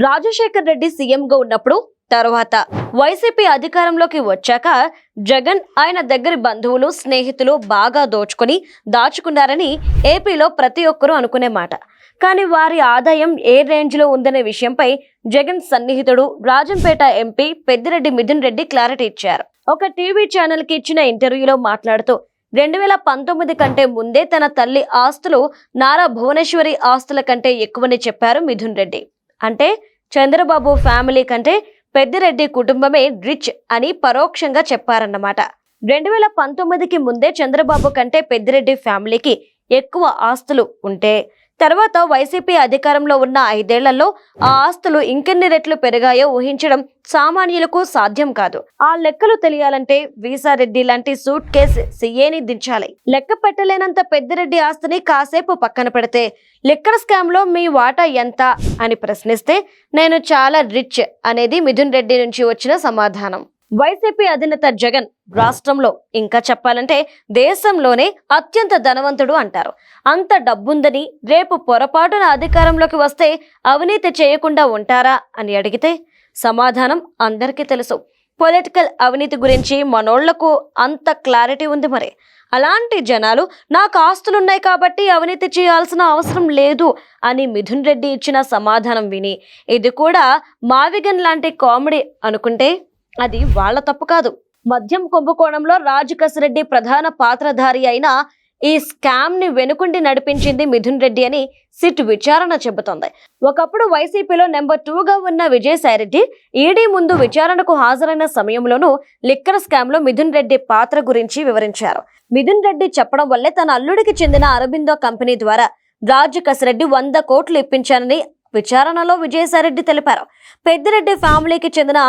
రాజశేఖర్ రెడ్డి సీఎంగా ఉన్నప్పుడు తర్వాత వైసీపీ అధికారంలోకి వచ్చాక జగన్ ఆయన దగ్గరి బంధువులు స్నేహితులు బాగా దాచుకున్నారని ఏపీలో ప్రతి ఒక్కరూ అనుకునే మాట. కానీ వారి ఆదాయం ఏ రేంజ్లో ఉందనే విషయంపై జగన్ సన్నిహితుడు రాజంపేట ఎంపీ పెద్దిరెడ్డి మిథున్ రెడ్డి క్లారిటీ ఇచ్చారు. ఒక టీవీ ఛానల్ కి ఇచ్చిన ఇంటర్వ్యూలో మాట్లాడుతూ 2019 కంటే ముందే తన తల్లి ఆస్తులు నారా భువనేశ్వరి ఆస్తుల కంటే ఎక్కువని చెప్పారు మిథున్ రెడ్డి. అంటే చంద్రబాబు ఫ్యామిలీ కంటే పెద్దిరెడ్డి కుటుంబమే రిచ్ అని పరోక్షంగా చెప్పారన్నమాట. 2019కి ముందే చంద్రబాబు కంటే పెద్దిరెడ్డి ఫ్యామిలీకి ఎక్కువ ఆస్తులు ఉంటే తర్వాత వైసీపీ అధికారంలో ఉన్న 5 ఏళ్లలో ఆ ఆస్తులు ఇంకెన్ని రెట్లు పెరిగాయో ఊహించడం సామాన్యులకు సాధ్యం కాదు. ఆ లెక్కలు తెలియాలంటే వీసారెడ్డి లాంటి సూట్ కేసు సీఏని దించాలి. లెక్క పెట్టలేనంత పెద్దిరెడ్డి ఆస్తిని కాసేపు పక్కన పెడితే లిక్కర్ స్కామ్ లో మీ వాటా ఎంత అని ప్రశ్నిస్తే నేను చాలా రిచ్ అనేది మిథున్ రెడ్డి నుంచి వచ్చిన సమాధానం. వైసీపీ అధినేత జగన్ రాష్ట్రంలో ఇంకా చెప్పాలంటే దేశంలోనే అత్యంత ధనవంతుడు అంటారు. అంత డబ్బుందని రేపు పొరపాటున అధికారంలోకి వస్తే అవినీతి చేయకుండా ఉంటారా అని అడిగితే సమాధానం అందరికీ తెలుసు. పొలిటికల్ అవినీతి గురించి మనోళ్లకు అంత క్లారిటీ ఉంది. మరి అలాంటి జనాలు నాకు ఆస్తులున్నాయి కాబట్టి అవినీతి చేయాల్సిన అవసరం లేదు అని మిథున్ రెడ్డి ఇచ్చిన సమాధానం విని ఇది కూడా మావిగన్ లాంటి కామెడీ అనుకుంటే అది వాళ్ళ తప్పు కాదు. మద్యం కుంభకోణంలో రాజకసిరెడ్డి ప్రధాన పాత్రధారి అయిన ఈ స్కామ్ ని వెనుకుండి నడిపించింది మిథున్ రెడ్డి అని సిట్ విచారణ చెబుతోంది. ఒకప్పుడు వైసీపీలో నెంబర్ 2గా ఉన్న విజయసాయిరెడ్డి ఈడీ ముందు విచారణకు హాజరైన సమయంలోనూ లిక్కర్ స్కామ్ లో మిథున్ రెడ్డి పాత్ర గురించి వివరించారు. మిథున్ రెడ్డి చెప్పడం వల్లే తన అల్లుడికి చెందిన అరబిందో కంపెనీ ద్వారా రాజకసిరెడ్డి 100 కోట్లు ఇప్పించానని విచారణలో విజయసాయిరెడ్డి తెలిపారు. పెద్దిరెడ్డి ఫ్యామిలీకి చెందిన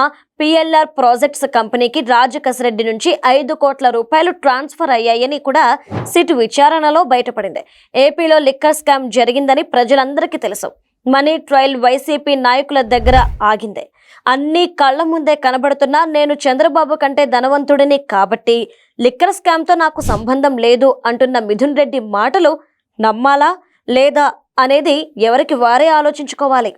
పిఎల్ఆర్ ప్రాజెక్ట్స్ కంపెనీకి రాజకసిరెడ్డి నుంచి 5 కోట్ల రూపాయలు ట్రాన్స్ఫర్ అయ్యాయని కూడా సిట్ విచారణలో బయటపడింది. ఏపీలో లిక్కర్ స్కామ్ జరిగిందని ప్రజలందరికీ తెలుసు. మనీ ట్రయల్ వైసీపీ నాయకుల దగ్గర ఆగింది. అన్ని కళ్ల ముందే కనబడుతున్నా నేను చంద్రబాబు కంటే ధనవంతుడిని కాబట్టి లిక్కర్ స్కామ్తో నాకు సంబంధం లేదు అంటున్న మిథున్ రెడ్డి మాటలు నమ్మాలా లేదా అనేది ఎవరికి వారే ఆలోచించుకోవాలి.